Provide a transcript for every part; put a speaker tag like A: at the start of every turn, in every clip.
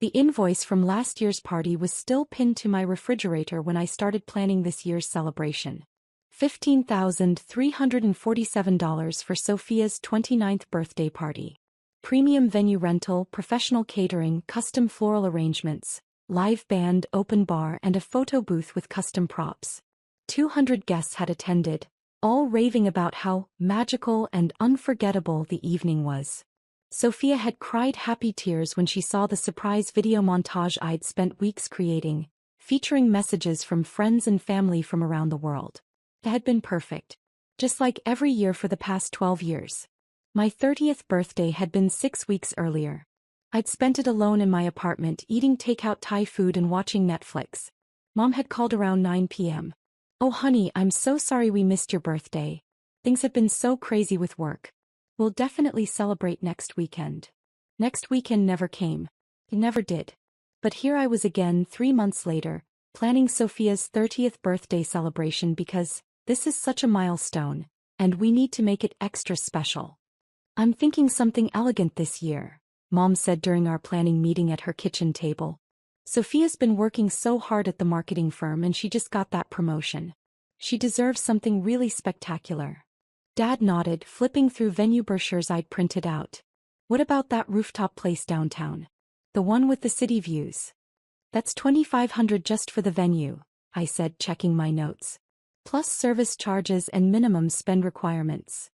A: The invoice from last year's party was still pinned to my refrigerator when I started planning this year's celebration. $15,347 for Sophia's 29th birthday party. Premium venue rental, professional catering, custom floral arrangements, live band, open bar, and a photo booth with custom props. 200 guests had attended, all raving about how magical and unforgettable the evening was. Sophia had cried happy tears when she saw the surprise video montage I'd spent weeks creating, featuring messages from friends and family from around the world. It had been perfect. Just like every year for the past 12 years. My 30th birthday had been 6 weeks earlier. I'd spent it alone in my apartment eating takeout Thai food and watching Netflix. Mom had called around 9 p.m. "Oh honey, I'm so sorry we missed your birthday. Things have been so crazy with work. We'll definitely celebrate next weekend." Next weekend never came. It never did. But here I was again 3 months later, planning Sophia's 30th birthday celebration because this is such a milestone, and we need to make it extra special. "I'm thinking something elegant this year," Mom said during our planning meeting at her kitchen table. "Sophia's been working so hard at the marketing firm and she just got that promotion. She deserves something really spectacular." Dad nodded, flipping through venue brochures I'd printed out. "What about that rooftop place downtown? The one with the city views?" "That's $2,500 just for the venue," I said, checking my notes. "Plus service charges and minimum spend requirements."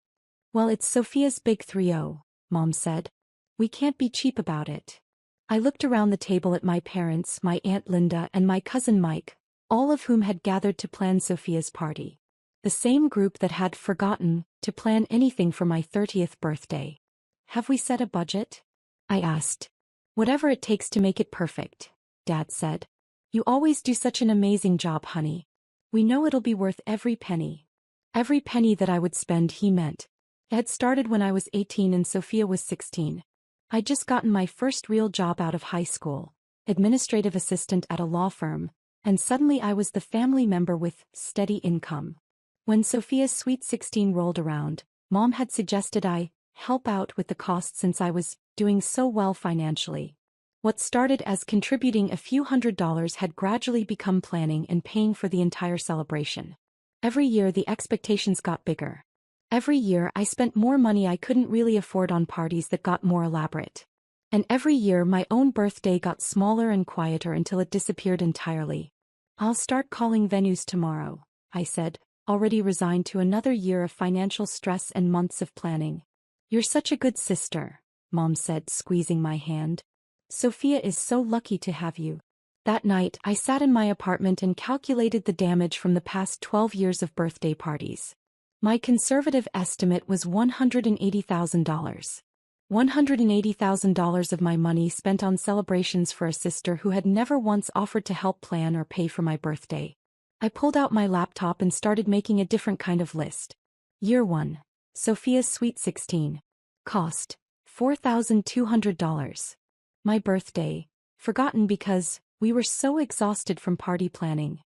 A: "Well, it's Sophia's big 3-0, Mom said. "We can't be cheap about it." I looked around the table at my parents, my Aunt Linda, and my cousin Mike, all of whom had gathered to plan Sophia's party. The same group that had forgotten to plan anything for my 30th birthday. "Have we set a budget?" I asked. "Whatever it takes to make it perfect," Dad said. "You always do such an amazing job, honey. We know it'll be worth every penny." Every penny that I would spend, he meant. It had started when I was 18 and Sophia was 16. I'd just gotten my first real job out of high school, administrative assistant at a law firm, and suddenly I was the family member with steady income. When Sophia's sweet 16 rolled around, Mom had suggested I help out with the costs since I was doing so well financially. What started as contributing a few $100s had gradually become planning and paying for the entire celebration. Every year the expectations got bigger. Every year I spent more money I couldn't really afford on parties that got more elaborate. And every year my own birthday got smaller and quieter until it disappeared entirely. "I'll start calling venues tomorrow," I said, already resigned to another year of financial stress and months of planning. "You're such a good sister," Mom said, squeezing my hand. "Sophia is so lucky to have you." That night I sat in my apartment and calculated the damage from the past 12 years of birthday parties. My conservative estimate was $180,000. $180,000 of my money spent on celebrations for a sister who had never once offered to help plan or pay for my birthday. I pulled out my laptop and started making a different kind of list. Year 1. Sophia's Sweet 16. Cost: $4,200. My birthday, forgotten because we were so exhausted from party planning.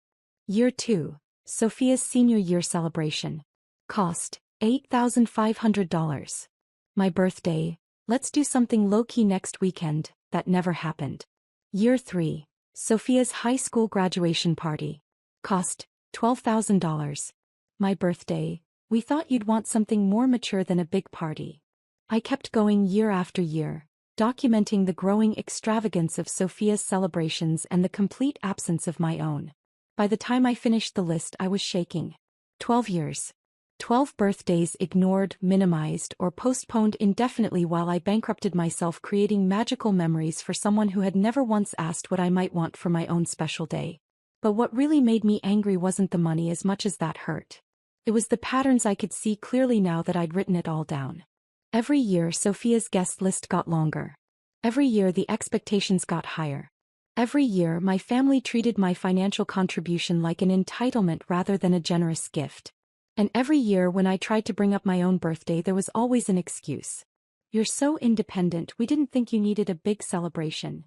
A: Year 2. Sophia's senior year celebration. Cost: $8,500. My birthday, let's do something low-key next weekend, that never happened. Year 3. Sophia's high school graduation party. Cost: $12,000. My birthday, we thought you'd want something more mature than a big party. I kept going year after year, documenting the growing extravagance of Sophia's celebrations and the complete absence of my own. By the time I finished the list I was shaking. 12 years. 12 birthdays ignored, minimized, or postponed indefinitely while I bankrupted myself creating magical memories for someone who had never once asked what I might want for my own special day. But what really made me angry wasn't the money as much as that hurt. It was the patterns I could see clearly now that I'd written it all down. Every year Sophia's guest list got longer. Every year the expectations got higher. Every year my family treated my financial contribution like an entitlement rather than a generous gift. And every year when I tried to bring up my own birthday there was always an excuse. "You're so independent, we didn't think you needed a big celebration.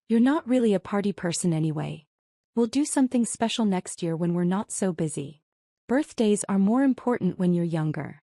A: You're not really a party person anyway. We'll do something special next year when we're not so busy. Birthdays are more important when you're younger."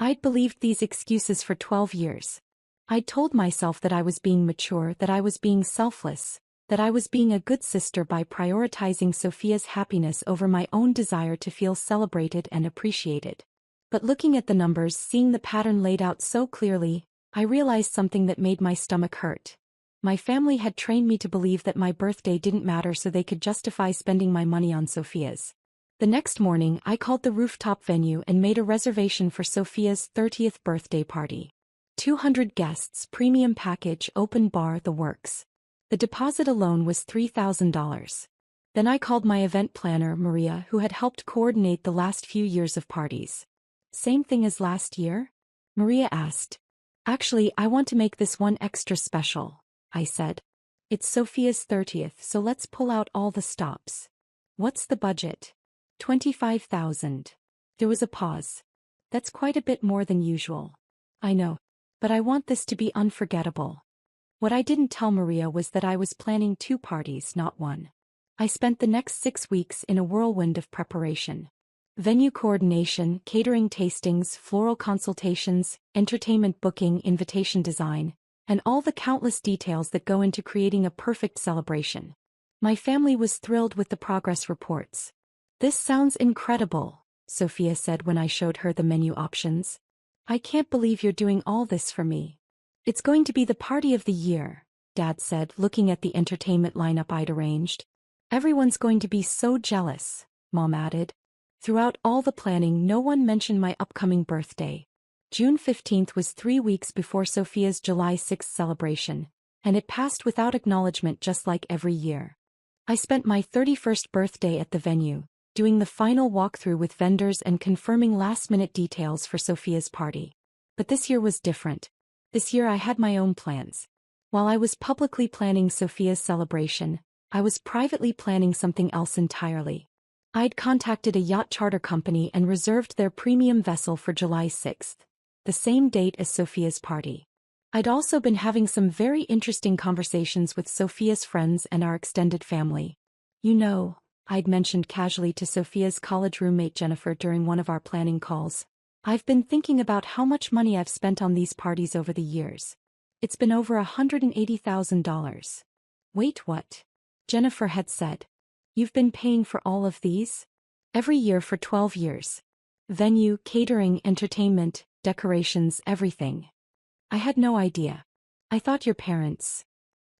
A: I'd believed these excuses for 12 years. I'd told myself that I was being mature, that I was being selfless, that I was being a good sister by prioritizing Sophia's happiness over my own desire to feel celebrated and appreciated. But looking at the numbers, seeing the pattern laid out so clearly, I realized something that made my stomach hurt. My family had trained me to believe that my birthday didn't matter so they could justify spending my money on Sophia's. The next morning, I called the rooftop venue and made a reservation for Sophia's 30th birthday party. 200 guests, premium package, open bar, the works. The deposit alone was $3,000. Then I called my event planner, Maria, who had helped coordinate the last few years of parties. Same thing as last year? Maria asked. Actually, I want to make this one extra special, I said. It's Sophia's 30th, so let's pull out all the stops. What's the budget? $25,000. There was a pause. That's quite a bit more than usual. I know. But I want this to be unforgettable. What I didn't tell Maria was that I was planning 2 parties, not 1. I spent the next 6 weeks in a whirlwind of preparation. Venue coordination, catering tastings, floral consultations, entertainment booking, invitation design, and all the countless details that go into creating a perfect celebration. My family was thrilled with the progress reports. This sounds incredible, Sophia said when I showed her the menu options. I can't believe you're doing all this for me. It's going to be the party of the year, Dad said, looking at the entertainment lineup I'd arranged. Everyone's going to be so jealous, Mom added. Throughout all the planning, no one mentioned my upcoming birthday. June 15th was 3 weeks before Sophia's July 6th celebration, and it passed without acknowledgement just like every year. I spent my 31st birthday at the venue, doing the final walkthrough with vendors and confirming last-minute details for Sophia's party. But this year was different. This year I had my own plans. While I was publicly planning Sophia's celebration, I was privately planning something else entirely. I'd contacted a yacht charter company and reserved their premium vessel for July 6th, the same date as Sophia's party. I'd also been having some very interesting conversations with Sophia's friends and our extended family. You know, I'd mentioned casually to Sophia's college roommate Jennifer during one of our planning calls. I've been thinking about how much money I've spent on these parties over the years. It's been over $180,000. Wait, what? Jennifer had said. You've been paying for all of these? Every year for 12 years. Venue, catering, entertainment, decorations, everything. I had no idea. I thought your parents.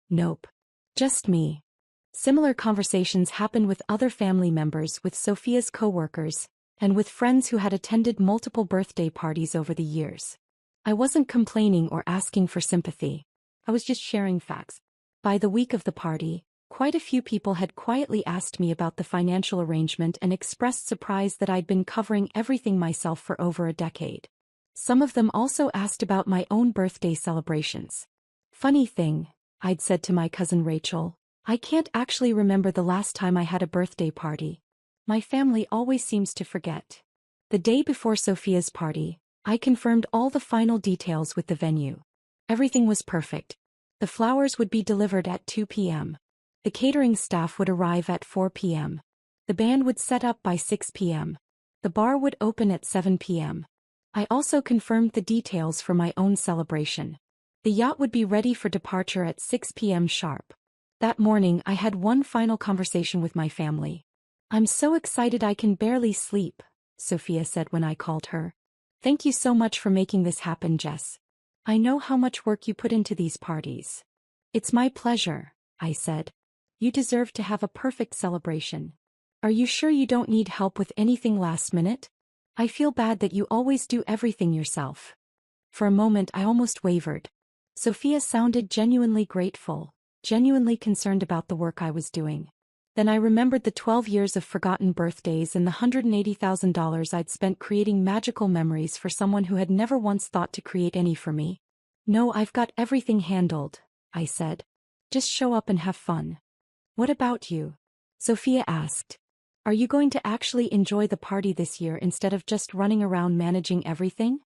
A: Nope. Just me. Similar conversations happened with other family members, with Sophia's co-workers, and with friends who had attended multiple birthday parties over the years. I wasn't complaining or asking for sympathy. I was just sharing facts. By the week of the party, quite a few people had quietly asked me about the financial arrangement and expressed surprise that I'd been covering everything myself for over a decade. Some of them also asked about my own birthday celebrations. Funny thing, I'd said to my cousin Rachel, I can't actually remember the last time I had a birthday party. My family always seems to forget. The day before Sophia's party, I confirmed all the final details with the venue. Everything was perfect. The flowers would be delivered at 2 p.m. The catering staff would arrive at 4 p.m. The band would set up by 6 p.m. The bar would open at 7 p.m. I also confirmed the details for my own celebration. The yacht would be ready for departure at 6 p.m. sharp. That morning I had one final conversation with my family. I'm so excited I can barely sleep, Sophia said when I called her. Thank you so much for making this happen, Jess. I know how much work you put into these parties. It's my pleasure, I said. You deserve to have a perfect celebration. Are you sure you don't need help with anything last minute? I feel bad that you always do everything yourself. For a moment I almost wavered. Sophia sounded genuinely grateful, genuinely concerned about the work I was doing. Then I remembered the 12 years of forgotten birthdays and the $180,000 I'd spent creating magical memories for someone who had never once thought to create any for me. No, I've got everything handled, I said. Just show up and have fun. What about you? Sophia asked. Are you going to actually enjoy the party this year instead of just running around managing everything?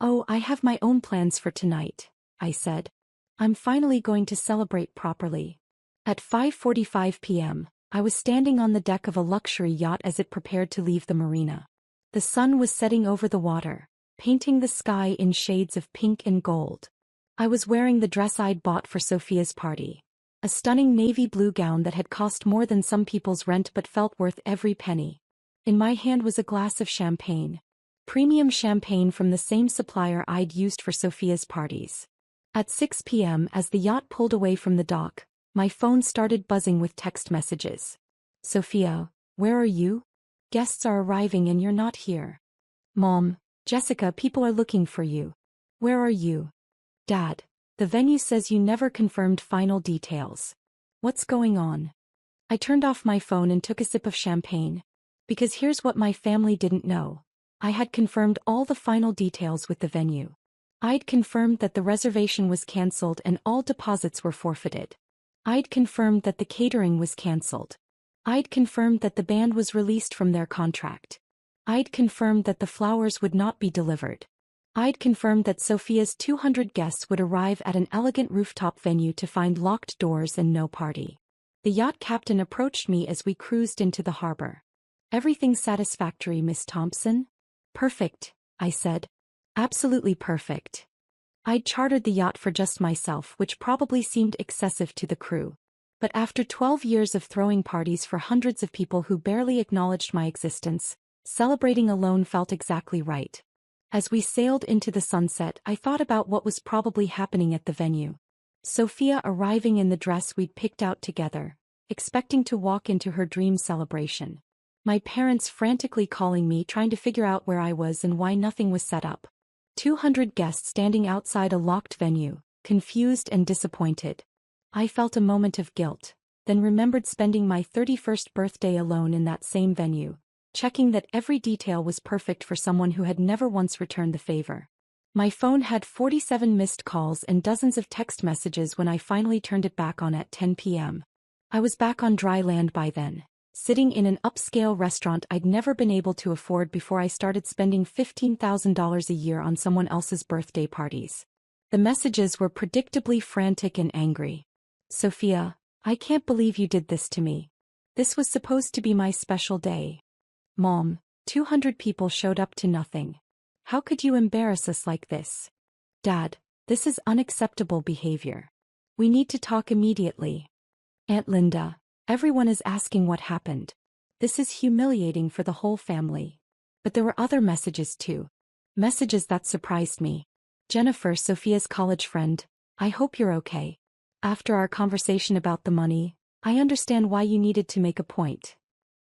A: Oh, I have my own plans for tonight, I said. I'm finally going to celebrate properly. At 5:45 p.m., I was standing on the deck of a luxury yacht as it prepared to leave the marina. The sun was setting over the water, painting the sky in shades of pink and gold. I was wearing the dress I'd bought for Sophia's party. A stunning navy blue gown that had cost more than some people's rent but felt worth every penny. In my hand was a glass of champagne. Premium champagne from the same supplier I'd used for Sophia's parties. At 6 p.m. as the yacht pulled away from the dock, my phone started buzzing with text messages. Sophia, where are you? Guests are arriving and you're not here. Mom, Jessica, people are looking for you. Where are you? Dad, the venue says you never confirmed final details. What's going on? I turned off my phone and took a sip of champagne. Because here's what my family didn't know. I had confirmed all the final details with the venue. I'd confirmed that the reservation was cancelled and all deposits were forfeited. I'd confirmed that the catering was cancelled. I'd confirmed that the band was released from their contract. I'd confirmed that the flowers would not be delivered. I'd confirmed that Sophia's 200 guests would arrive at an elegant rooftop venue to find locked doors and no party. The yacht captain approached me as we cruised into the harbor. Everything satisfactory, Miss Thompson? Perfect, I said. Absolutely perfect. I'd chartered the yacht for just myself, which probably seemed excessive to the crew. But after 12 years of throwing parties for hundreds of people who barely acknowledged my existence, celebrating alone felt exactly right. As we sailed into the sunset, I thought about what was probably happening at the venue. Sophia arriving in the dress we'd picked out together, expecting to walk into her dream celebration. My parents frantically calling me, trying to figure out where I was and why nothing was set up. 200 guests standing outside a locked venue, confused and disappointed. I felt a moment of guilt, then remembered spending my 31st birthday alone in that same venue, checking that every detail was perfect for someone who had never once returned the favor. My phone had 47 missed calls and dozens of text messages when I finally turned it back on at 10 p.m. I was back on dry land by then, sitting in an upscale restaurant I'd never been able to afford before I started spending $15,000 a year on someone else's birthday parties. The messages were predictably frantic and angry. Sophia, I can't believe you did this to me. This was supposed to be my special day. Mom, 200 people showed up to nothing. How could you embarrass us like this? Dad, this is unacceptable behavior. We need to talk immediately. Aunt Linda, everyone is asking what happened. This is humiliating for the whole family. But there were other messages too. Messages that surprised me. Jennifer, Sophia's college friend, I hope you're okay. After our conversation about the money, I understand why you needed to make a point.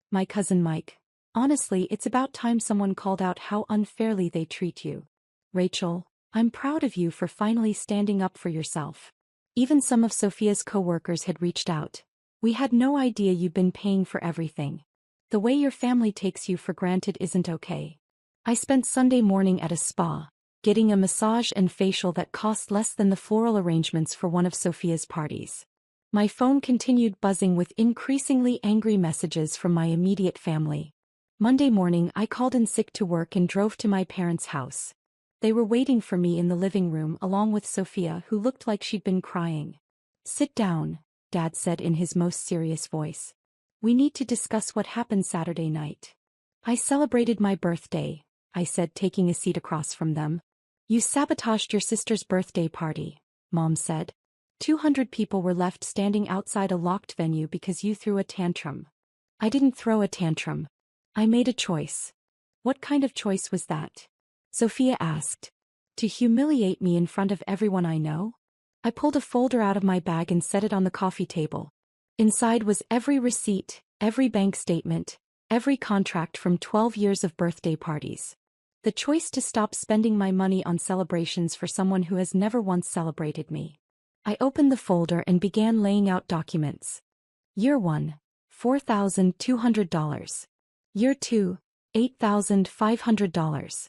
A: My cousin Mike. Honestly, it's about time someone called out how unfairly they treat you. Rachel, I'm proud of you for finally standing up for yourself. Even some of Sophia's co-workers had reached out. We had no idea you'd been paying for everything. The way your family takes you for granted isn't okay. I spent Sunday morning at a spa, getting a massage and facial that cost less than the floral arrangements for one of Sophia's parties. My phone continued buzzing with increasingly angry messages from my immediate family. Monday morning I called in sick to work and drove to my parents' house. They were waiting for me in the living room along with Sophia, who looked like she'd been crying. Sit down, Dad said in his most serious voice. We need to discuss what happened Saturday night. I celebrated my birthday, I said, taking a seat across from them. You sabotaged your sister's birthday party, Mom said. 200 people were left standing outside a locked venue because you threw a tantrum. I didn't throw a tantrum. I made a choice. What kind of choice was that? Sophia asked. To humiliate me in front of everyone I know? I pulled a folder out of my bag and set it on the coffee table. Inside was every receipt, every bank statement, every contract from 12 years of birthday parties. The choice to stop spending my money on celebrations for someone who has never once celebrated me. I opened the folder and began laying out documents. Year 1, $4,200. Year 2, $8,500.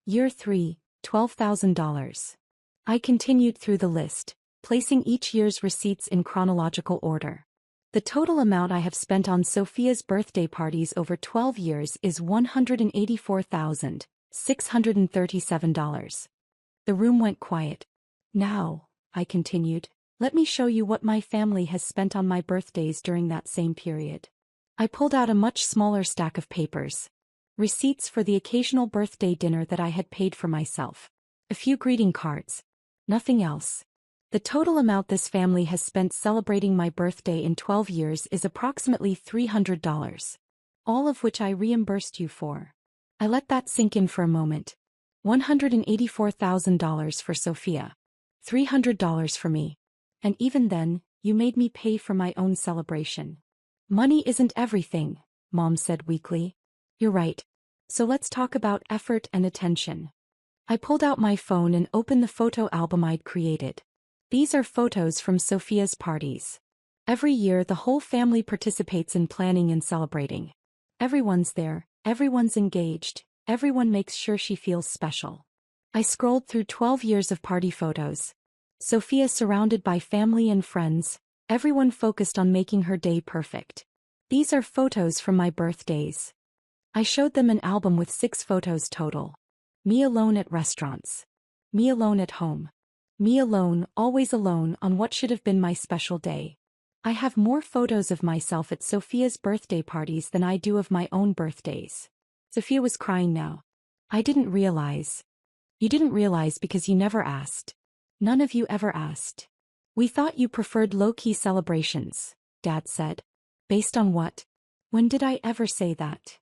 A: Year 3, $12,000. I continued through the list, placing each year's receipts in chronological order. The total amount I have spent on Sophia's birthday parties over 12 years is $184,637. The room went quiet. Now, I continued, let me show you what my family has spent on my birthdays during that same period. I pulled out a much smaller stack of papers. Receipts for the occasional birthday dinner that I had paid for myself. A few greeting cards. Nothing else. The total amount this family has spent celebrating my birthday in 12 years is approximately $300. All of which I reimbursed you for. I let that sink in for a moment. $184,000 for Sophia. $300 for me. And even then, you made me pay for my own celebration. Money isn't everything, Mom said weakly. You're right. So let's talk about effort and attention. I pulled out my phone and opened the photo album I'd created. These are photos from Sophia's parties. Every year the whole family participates in planning and celebrating. Everyone's there, everyone's engaged, everyone makes sure she feels special. I scrolled through 12 years of party photos. Sophia surrounded by family and friends, everyone focused on making her day perfect. These are photos from my birthdays. I showed them an album with 6 photos total. Me alone at restaurants. Me alone at home. Me alone, always alone on what should have been my special day. I have more photos of myself at Sophia's birthday parties than I do of my own birthdays. Sophia was crying now. I didn't realize. You didn't realize because you never asked. None of you ever asked. We thought you preferred low-key celebrations, Dad said. Based on what? When did I ever say that?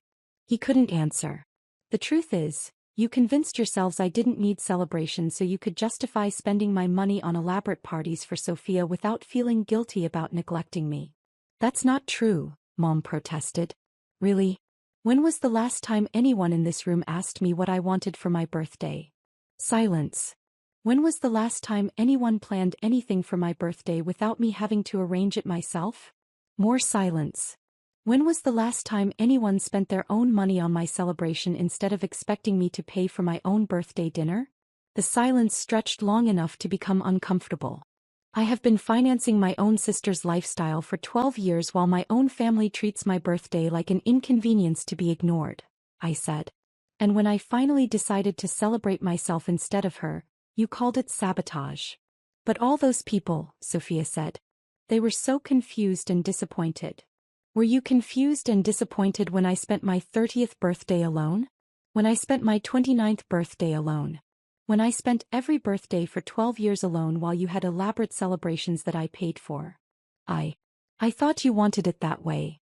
A: He couldn't answer. The truth is, you convinced yourselves I didn't need celebrations so you could justify spending my money on elaborate parties for Sophia without feeling guilty about neglecting me. That's not true, Mom protested. Really? When was the last time anyone in this room asked me what I wanted for my birthday? Silence. When was the last time anyone planned anything for my birthday without me having to arrange it myself? More silence. When was the last time anyone spent their own money on my celebration instead of expecting me to pay for my own birthday dinner? The silence stretched long enough to become uncomfortable. I have been financing my own sister's lifestyle for 12 years while my own family treats my birthday like an inconvenience to be ignored, I said. And when I finally decided to celebrate myself instead of her, you called it sabotage. But all those people, Sophia said. They were so confused and disappointed. Were you confused and disappointed when I spent my 30th birthday alone? When I spent my 29th birthday alone? When I spent every birthday for 12 years alone while you had elaborate celebrations that I paid for? I thought you wanted it that way.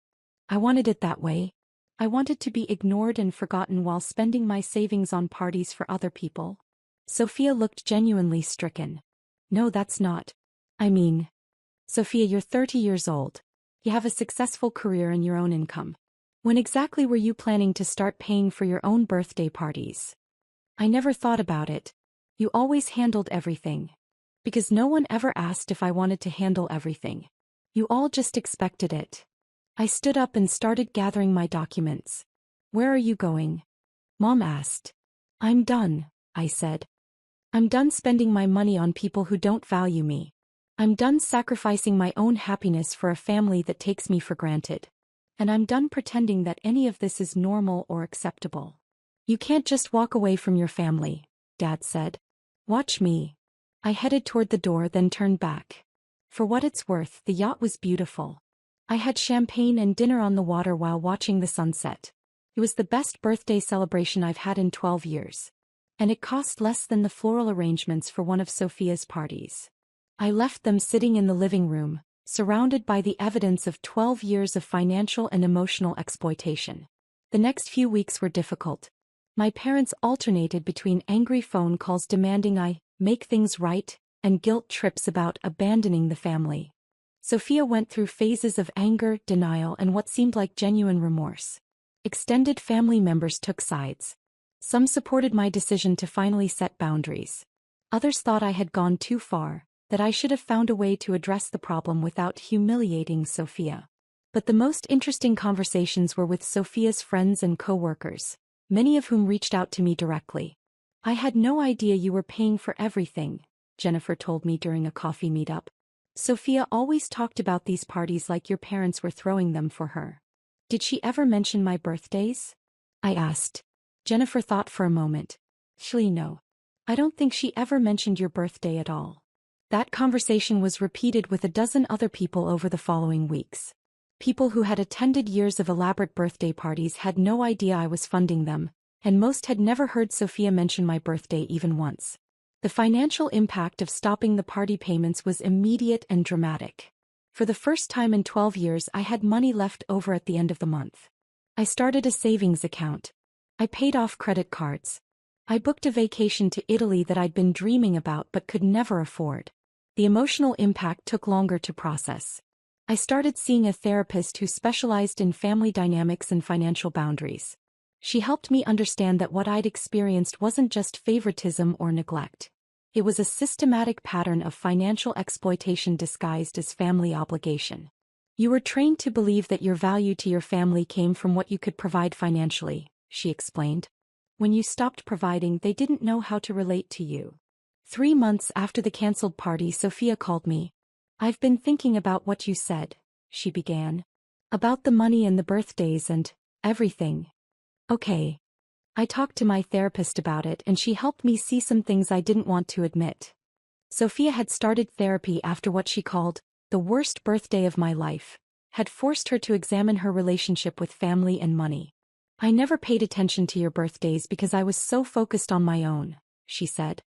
A: I wanted it that way. I wanted to be ignored and forgotten while spending my savings on parties for other people. Sophia looked genuinely stricken. No, that's not. I mean, Sophia, you're 30 years old. You have a successful career and your own income. When exactly were you planning to start paying for your own birthday parties? I never thought about it. You always handled everything. Because no one ever asked if I wanted to handle everything. You all just expected it. I stood up and started gathering my documents. Where are you going? Mom asked. I'm done, I said. I'm done spending my money on people who don't value me. I'm done sacrificing my own happiness for a family that takes me for granted. And I'm done pretending that any of this is normal or acceptable. You can't just walk away from your family, Dad said. Watch me. I headed toward the door then turned back. For what it's worth, the yacht was beautiful. I had champagne and dinner on the water while watching the sunset. It was the best birthday celebration I've had in 12 years. And it cost less than the floral arrangements for one of Sophia's parties. I left them sitting in the living room, surrounded by the evidence of 12 years of financial and emotional exploitation. The next few weeks were difficult. My parents alternated between angry phone calls demanding I make things right, and guilt trips about abandoning the family. Sophia went through phases of anger, denial, and what seemed like genuine remorse. Extended family members took sides. Some supported my decision to finally set boundaries. Others thought I had gone too far, that I should have found a way to address the problem without humiliating Sophia. But the most interesting conversations were with Sophia's friends and co-workers, many of whom reached out to me directly. I had no idea you were paying for everything, Jennifer told me during a coffee meetup. Sophia always talked about these parties like your parents were throwing them for her. Did she ever mention my birthdays? I asked. Jennifer thought for a moment. Actually, no. I don't think she ever mentioned your birthday at all. That conversation was repeated with a dozen other people over the following weeks. People who had attended years of elaborate birthday parties had no idea I was funding them, and most had never heard Sophia mention my birthday even once. The financial impact of stopping the party payments was immediate and dramatic. For the first time in 12 years, I had money left over at the end of the month. I started a savings account. I paid off credit cards. I booked a vacation to Italy that I'd been dreaming about but could never afford. The emotional impact took longer to process. I started seeing a therapist who specialized in family dynamics and financial boundaries. She helped me understand that what I'd experienced wasn't just favoritism or neglect. It was a systematic pattern of financial exploitation disguised as family obligation. You were trained to believe that your value to your family came from what you could provide financially, she explained. When you stopped providing, they didn't know how to relate to you. 3 months after the canceled party, Sophia called me. "I've been thinking about what you said," she began. "About the money and the birthdays and everything." "Okay." I talked to my therapist about it and she helped me see some things I didn't want to admit. Sophia had started therapy after what she called the worst birthday of my life, had forced her to examine her relationship with family and money. "I never paid attention to your birthdays because I was so focused on my own," she said.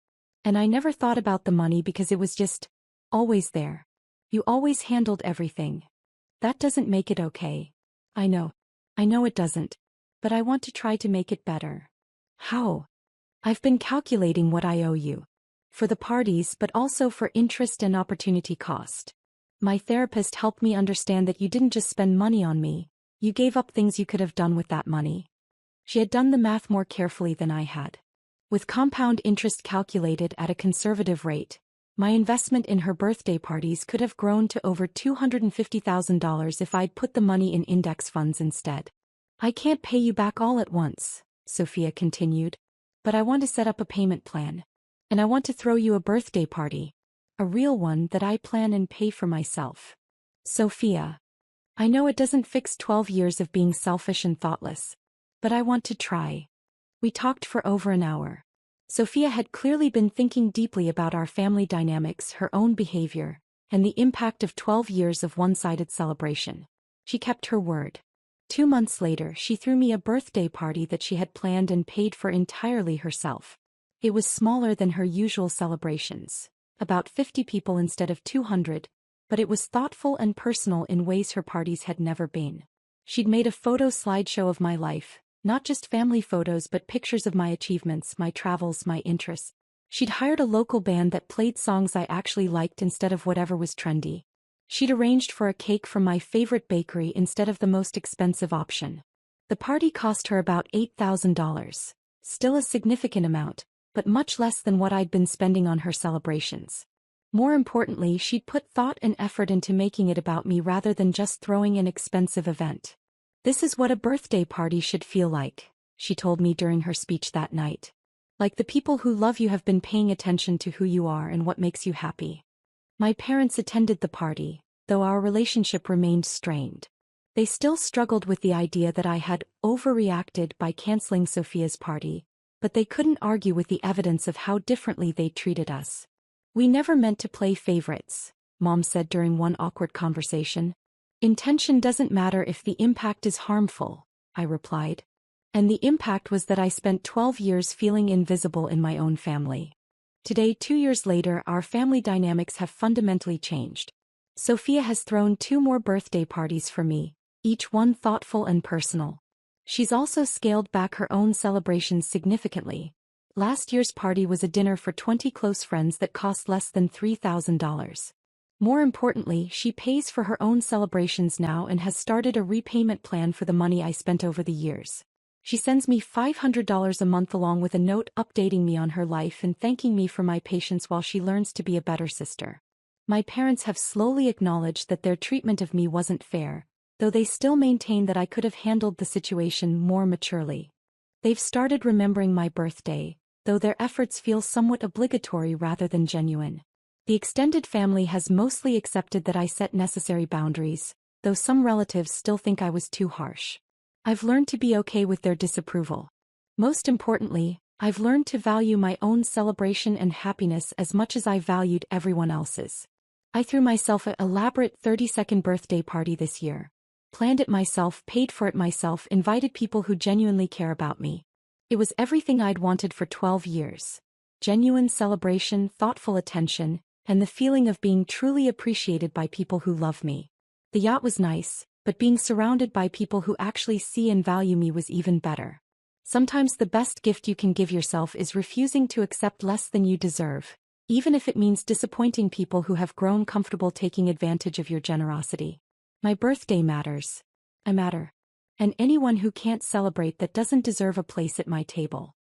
A: "And I never thought about the money because it was just always there. You always handled everything. That doesn't make it okay." I know it doesn't. But I want to try to make it better." "How?" "I've been calculating what I owe you. For the parties but also for interest and opportunity cost. My therapist helped me understand that you didn't just spend money on me, you gave up things you could have done with that money." She had done the math more carefully than I had. With compound interest calculated at a conservative rate, my investment in her birthday parties could have grown to over $250,000 if I'd put the money in index funds instead. "I can't pay you back all at once," Sophia continued. "But I want to set up a payment plan. And I want to throw you a birthday party. A real one that I plan and pay for myself." "Sophia, I know it doesn't fix 12 years of being selfish and thoughtless. But I want to try." We talked for over an hour. Sophia had clearly been thinking deeply about our family dynamics, her own behavior, and the impact of 12 years of one-sided celebration. She kept her word. 2 months later, she threw me a birthday party that she had planned and paid for entirely herself. It was smaller than her usual celebrations, about 50 people instead of 200, but it was thoughtful and personal in ways her parties had never been. She'd made a photo slideshow of my life, not just family photos but pictures of my achievements, my travels, my interests. She'd hired a local band that played songs I actually liked instead of whatever was trendy. She'd arranged for a cake from my favorite bakery instead of the most expensive option. The party cost her about $8,000, still a significant amount, but much less than what I'd been spending on her celebrations. More importantly, she'd put thought and effort into making it about me rather than just throwing an expensive event. "This is what a birthday party should feel like," she told me during her speech that night. "Like the people who love you have been paying attention to who you are and what makes you happy." My parents attended the party, though our relationship remained strained. They still struggled with the idea that I had overreacted by canceling Sophia's party, but they couldn't argue with the evidence of how differently they'd treated us. "We never meant to play favorites," Mom said during one awkward conversation. "Intention doesn't matter if the impact is harmful," I replied. And the impact was that I spent 12 years feeling invisible in my own family. Today, 2 years later, our family dynamics have fundamentally changed. Sophia has thrown 2 more birthday parties for me, each one thoughtful and personal. She's also scaled back her own celebrations significantly. Last year's party was a dinner for 20 close friends that cost less than $3,000. More importantly, she pays for her own celebrations now and has started a repayment plan for the money I spent over the years. She sends me $500 a month along with a note updating me on her life and thanking me for my patience while she learns to be a better sister. My parents have slowly acknowledged that their treatment of me wasn't fair, though they still maintain that I could have handled the situation more maturely. They've started remembering my birthday, though their efforts feel somewhat obligatory rather than genuine. The extended family has mostly accepted that I set necessary boundaries, though some relatives still think I was too harsh. I've learned to be okay with their disapproval. Most importantly, I've learned to value my own celebration and happiness as much as I valued everyone else's. I threw myself an elaborate 30-second birthday party this year. Planned it myself, paid for it myself, invited people who genuinely care about me. It was everything I'd wanted for 12 years. genuine celebration, thoughtful attention, and the feeling of being truly appreciated by people who love me. The yacht was nice, but being surrounded by people who actually see and value me was even better. Sometimes the best gift you can give yourself is refusing to accept less than you deserve, even if it means disappointing people who have grown comfortable taking advantage of your generosity. My birthday matters. I matter. And anyone who can't celebrate that doesn't deserve a place at my table.